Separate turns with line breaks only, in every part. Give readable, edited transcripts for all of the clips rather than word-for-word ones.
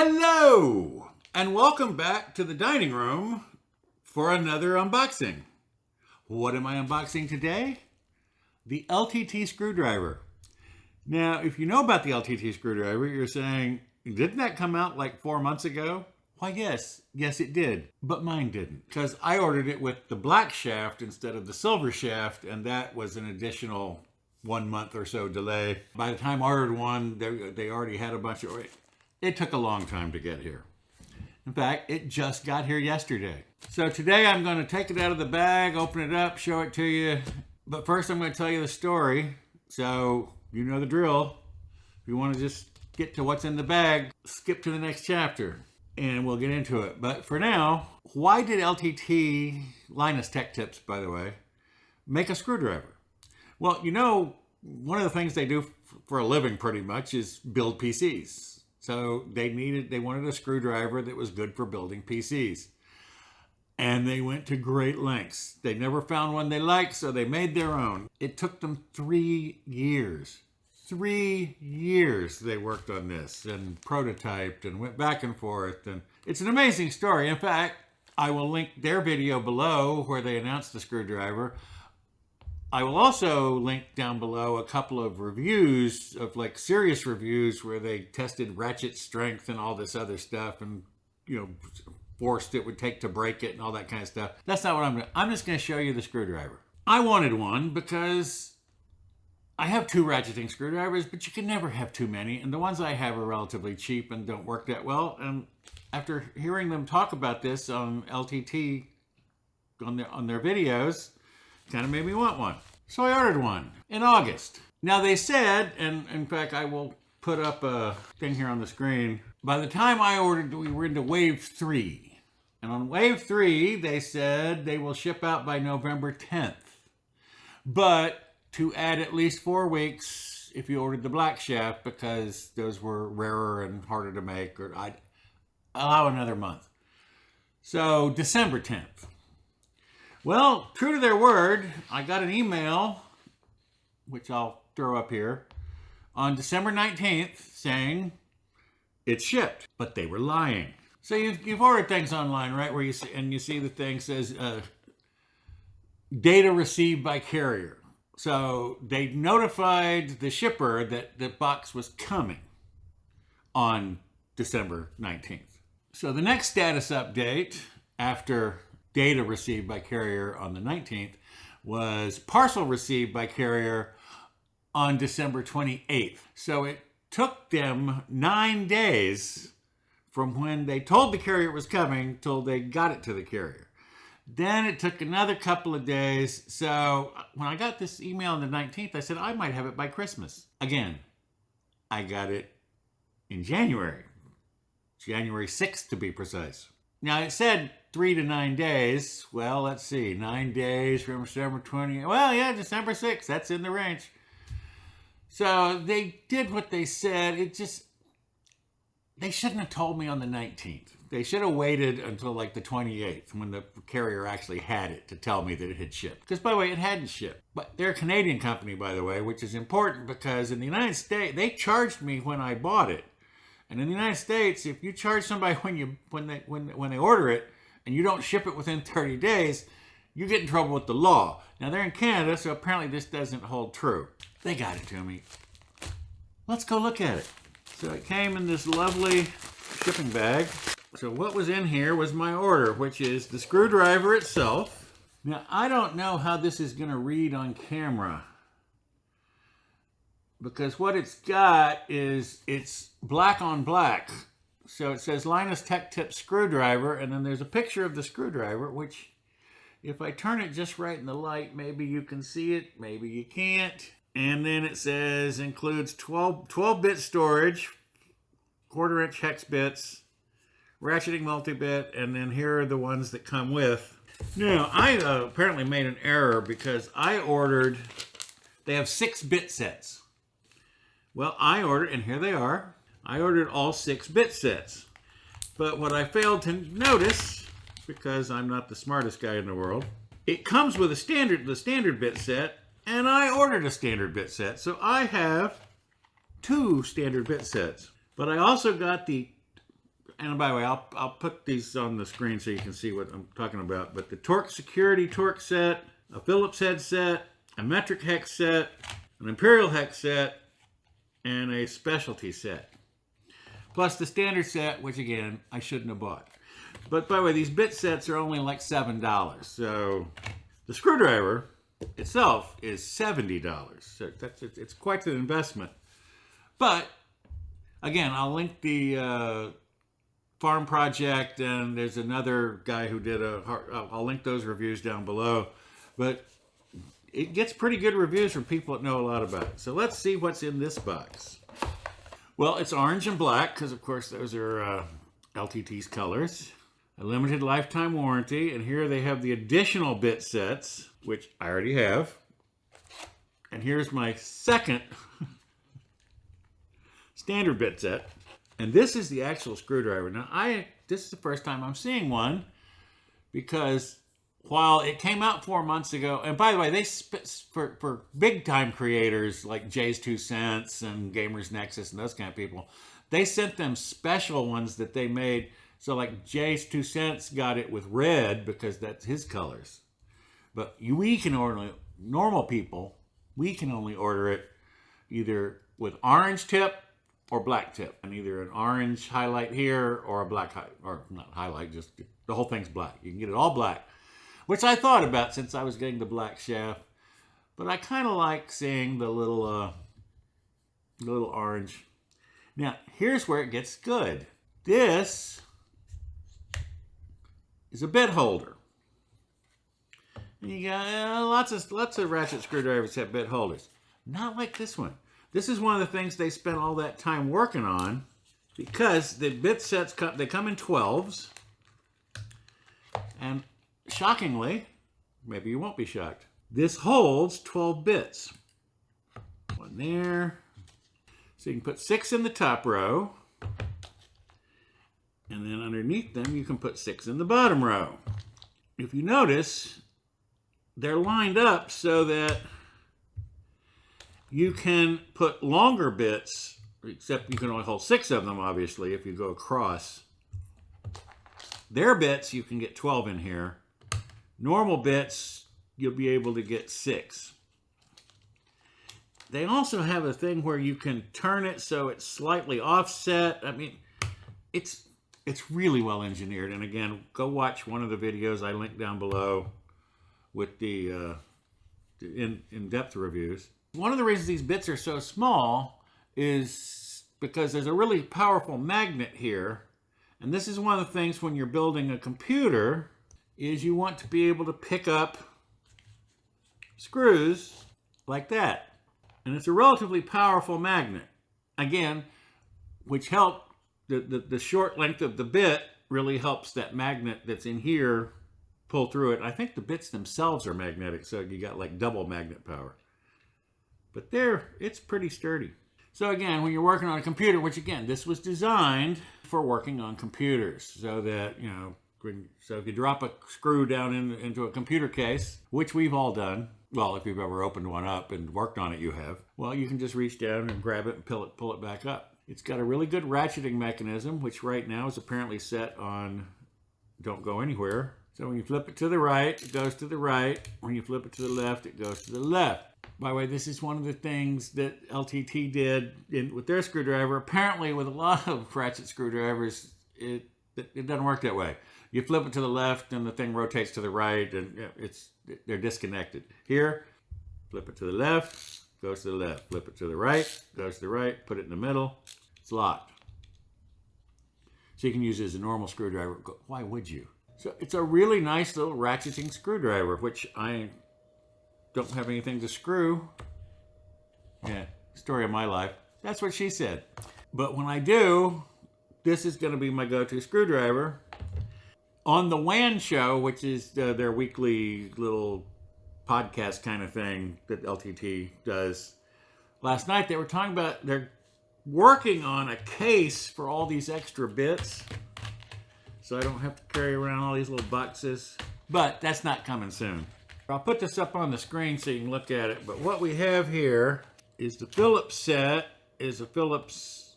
Hello, and welcome back to the dining room for another unboxing. What am I unboxing today? The LTT screwdriver. Now, if you know about the LTT screwdriver, you're saying, didn't that come out like 4 months ago? Why, yes, it did, but mine didn't, because I ordered it with the black shaft instead of the silver shaft, and that was an additional 1 month or so delay. By the time I ordered one, they already had a bunch of... It took a long time to get here. In fact, it just got here yesterday. So today I'm going to take it out of the bag, open it up, show it to you. But first I'm going to tell you the story. So you know the drill. If you want to just get to what's in the bag, skip to the next chapter and we'll get into it. But for now, why did LTT, Linus Tech tips by the way, make a screwdriver? Well, you know, one of the things they do for a living pretty much is build PCs. So they wanted a screwdriver that was good for building PCs. And they went to great lengths. They never found one they liked, so they made their own. It took them 3 years. 3 years they worked on this and prototyped and went back and forth. And it's an amazing story. In fact, I will link their video below where they announced the screwdriver. I will also link down below a couple of reviews of like serious reviews where they tested ratchet strength and all this other stuff and, you know, forced it would take to break it and all that kind of stuff. That's not what I'm doing. I'm just going to show you the screwdriver. I wanted one because I have 2 ratcheting screwdrivers, but you can never have too many. And the ones I have are relatively cheap and don't work that well. And after hearing them talk about this on LTT on their videos, kind of made me want one. So I ordered one in August. Now they said, and in fact I will put up a thing here on the screen, by the time I ordered, we were into wave 3. And on wave 3, they said they will ship out by November 10th. But to add at least 4 weeks if you ordered the black shaft, because those were rarer and harder to make, or I'd allow another month. So December 10th. Well, true to their word, I got an email, which I'll throw up here, on December 19th saying it's shipped, but they were lying. So you've ordered things online, right, where you see the thing says data received by carrier. So they notified the shipper that the box was coming on December 19th. So the next status update after data received by carrier on the 19th was parcel received by carrier on December 28th. So it took them 9 days from when they told the carrier it was coming till they got it to the carrier. Then it took another couple of days. So when I got this email on the 19th, I said, I might have it by Christmas. Again, I got it in January 6th to be precise. Now it said 3 to 9 days. Well, let's see, 9 days from December 20th. Well, yeah, December 6th, that's in the range. So they did what they said. They shouldn't have told me on the 19th. They should have waited until like the 28th when the carrier actually had it to tell me that it had shipped. Because by the way, it hadn't shipped. But they're a Canadian company, by the way, which is important because in the United States, they charged me when I bought it. And in the United States, if you charge somebody when they order it and you don't ship it within 30 days, you get in trouble with the law. Now they're in Canada, so apparently this doesn't hold true. They got it to me. Let's go look at it. So it came in this lovely shipping bag. So what was in here was my order, which is the screwdriver itself. Now I don't know how this is going to read on camera, because what it's got is it's black on black. So it says Linus Tech tip screwdriver, and then there's a picture of the screwdriver, which if I turn it just right in the light, maybe you can see it, maybe you can't. And then it says includes 12-bit storage, 1/4-inch hex bits, ratcheting multi-bit, and then here are the ones that come with. Now, I apparently made an error because I ordered, they have 6-bit sets. Well, I ordered, and here they are, I ordered all 6-bit sets. But what I failed to notice, because I'm not the smartest guy in the world, it comes with the standard bit set, and I ordered a standard bit set. So I have 2 standard bit sets. But I also got the and by the way, I'll put these on the screen so you can see what I'm talking about. But the torque security torque set, a Phillips head set, a metric hex set, an imperial hex set, and a specialty set. Plus the standard set, which again, I shouldn't have bought. But by the way, these bit sets are only like $7. So the screwdriver itself is $70. So it's quite an investment. But again, I'll link the farm project, and there's another guy who did I'll link those reviews down below. But it gets pretty good reviews from people that know a lot about it. So let's see what's in this box. Well, it's orange and black, because of course those are LTT's colors. A limited lifetime warranty, and here they have the additional bit sets, which I already have. And here's my second standard bit set. And this is the actual screwdriver. Now, this is the first time I'm seeing one, because while it came out 4 months ago, and by the way, they for big time creators like Jay's 2 Cents and Gamers Nexus and those kind of people, they sent them special ones that they made. So like Jay's 2 Cents got it with red because that's his colors. But we can order, normal people, we can only order it either with orange tip or black tip, and either an orange highlight here or a black or not highlight, just the whole thing's black. You can get it all black, which I thought about since I was getting the black shaft, but I kind of like seeing the little orange. Now, here's where it gets good. This is a bit holder. And you got lots of ratchet screwdrivers have bit holders. Not like this one. This is one of the things they spent all that time working on, because the bit sets they come in 12s, and shockingly, maybe you won't be shocked, this holds 12 bits. One there. So you can put 6 in the top row, and then underneath them you can put 6 in the bottom row. If you notice, they're lined up so that you can put longer bits, except you can only hold 6 of them, obviously, if you go across. Their bits, you can get 12 in here. Normal bits, you'll be able to get 6. They also have a thing where you can turn it so it's slightly offset. I mean, it's really well engineered. And again, go watch one of the videos I linked down below with the in-depth reviews. One of the reasons these bits are so small is because there's a really powerful magnet here. And this is one of the things when you're building a computer, is you want to be able to pick up screws like that. And it's a relatively powerful magnet. Again, which help, the short length of the bit really helps that magnet that's in here pull through it. I think the bits themselves are magnetic, so you got like double magnet power. But it's pretty sturdy. So again, when you're working on a computer, which again, this was designed for working on computers, so that, you know, so if you drop a screw down into a computer case, which we've all done, well, if you've ever opened one up and worked on it, you have, well, you can just reach down and grab it and pull it back up. It's got a really good ratcheting mechanism, which right now is apparently set on don't go anywhere. So when you flip it to the right, it goes to the right. When you flip it to the left, it goes to the left. By the way, this is one of the things that LTT did with their screwdriver. Apparently, with a lot of ratchet screwdrivers, it doesn't work that way. You flip it to the left, and the thing rotates to the right, and they're disconnected. Here, flip it to the left, goes to the left. Flip it to the right, goes to the right. Put it in the middle. It's locked. So you can use it as a normal screwdriver. Why would you? So it's a really nice little ratcheting screwdriver, which I don't have anything to screw. Yeah, story of my life. That's what she said. But when I do, this is going to be my go-to screwdriver. On the WAN show, which is their weekly little podcast kind of thing that LTT does, last night they were talking about they're working on a case for all these extra bits, so I don't have to carry around all these little boxes. But that's not coming soon. I'll put this up on the screen so you can look at it. But what we have here is the Phillips set, is a Phillips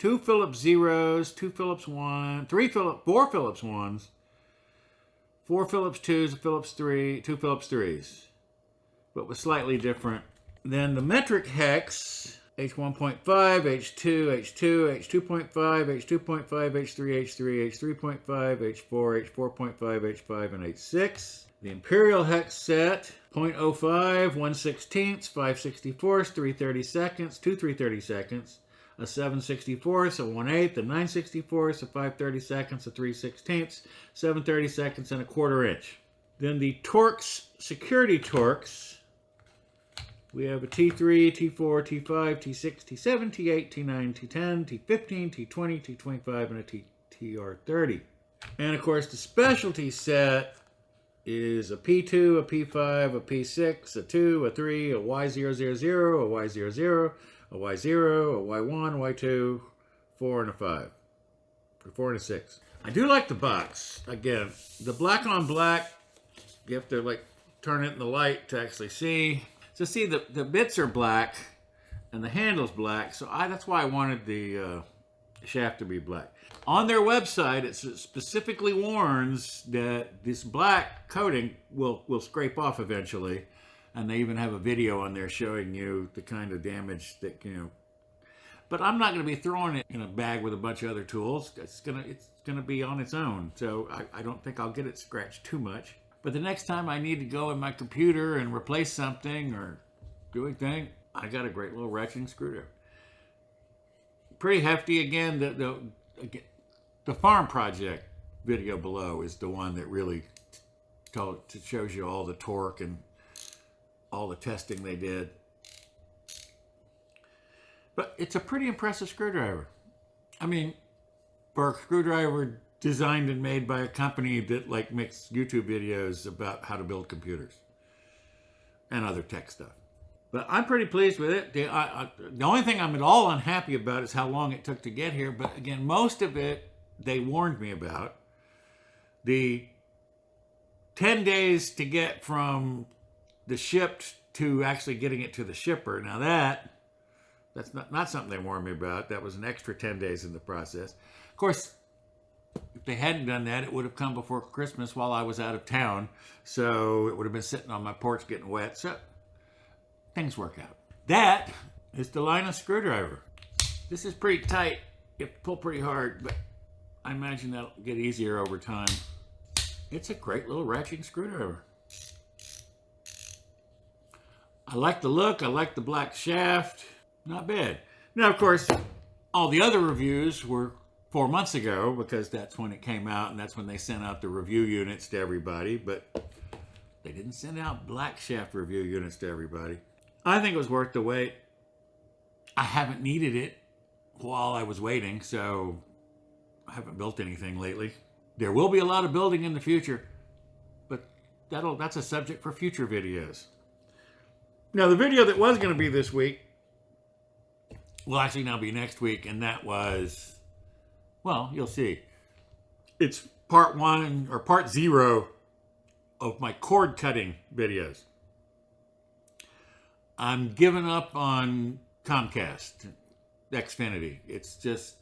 2 Phillips zeros, 2 Phillips 1, 4 Phillips 1s, 4 Phillips 2s, a Phillips 3, 2 Phillips 3s, but with slightly different. Then the metric hex, H1.5, H2, H2, H2.5, H2.5, H3, H3, H3.5, H4, H4.5, H5, and H6. The imperial hex set, 0.05, 1/16, 5/64, 3/32, 2 3/32, a 7/64, a 1/8, a 9/64, a 5/32, a 3/16, 7/32, and a 1/4 inch. Then the Torx, security Torx, we have a T3, T4, T5, T6, T7, T8, T9, T10, T15, T20, T25, and a TR30. And of course the specialty set is a P2, a P5, a P6, a 2, a 3, a Y000, a Y00, a Y0, a Y1, Y2, 4, and a 5. Or 4 and a 6. I do like the box. Again, the black on black, you have to like turn it in the light to actually see. So see, the bits are black and the handle's black, so that's why I wanted the shaft to be black. On their website, it specifically warns that this black coating will scrape off eventually, and they even have a video on there showing you the kind of damage that, you know. But I'm not going to be throwing it in a bag with a bunch of other tools. It's gonna be on its own, so I don't think I'll get it scratched too much. But the next time I need to go in my computer and replace something or do anything, I got a great little ratcheting screwdriver. Pretty hefty. Again, the farm project video below is the one that really shows you all the torque and all the testing they did. But it's a pretty impressive screwdriver. I mean, for a screwdriver designed and made by a company that like makes YouTube videos about how to build computers and other tech stuff. But I'm pretty pleased with it. The only thing I'm at all unhappy about is how long it took to get here. But again, most of it they warned me about. The 10 days to get from the shipped to actually getting it to the shipper. Now that's not something they warned me about. That was an extra 10 days in the process. Of course, if they hadn't done that, it would have come before Christmas while I was out of town. So it would have been sitting on my porch getting wet. So things work out. That is the Linus screwdriver. This is pretty tight. You have to pull pretty hard, but I imagine that'll get easier over time. It's a great little ratcheting screwdriver. I like the look. I like the black shaft. Not bad. Now, of course, all the other reviews were 4 months ago because that's when it came out and that's when they sent out the review units to everybody, but they didn't send out black shaft review units to everybody. I think it was worth the wait. I haven't needed it while I was waiting, so I haven't built anything lately. There will be a lot of building in the future, but that's a subject for future videos. Now, the video that was going to be this week will actually now be next week, and that was, well, you'll see. It's part 1 or part 0 of my cord cutting videos. I'm giving up on Comcast, Xfinity. It's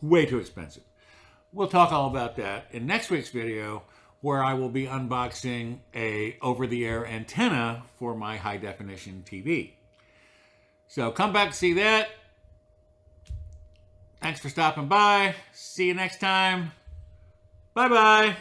way too expensive. We'll talk all about that in next week's video, where I will be unboxing a over-the-air antenna for my high-definition TV. So come back to see that. Thanks for stopping by. See you next time. Bye-bye.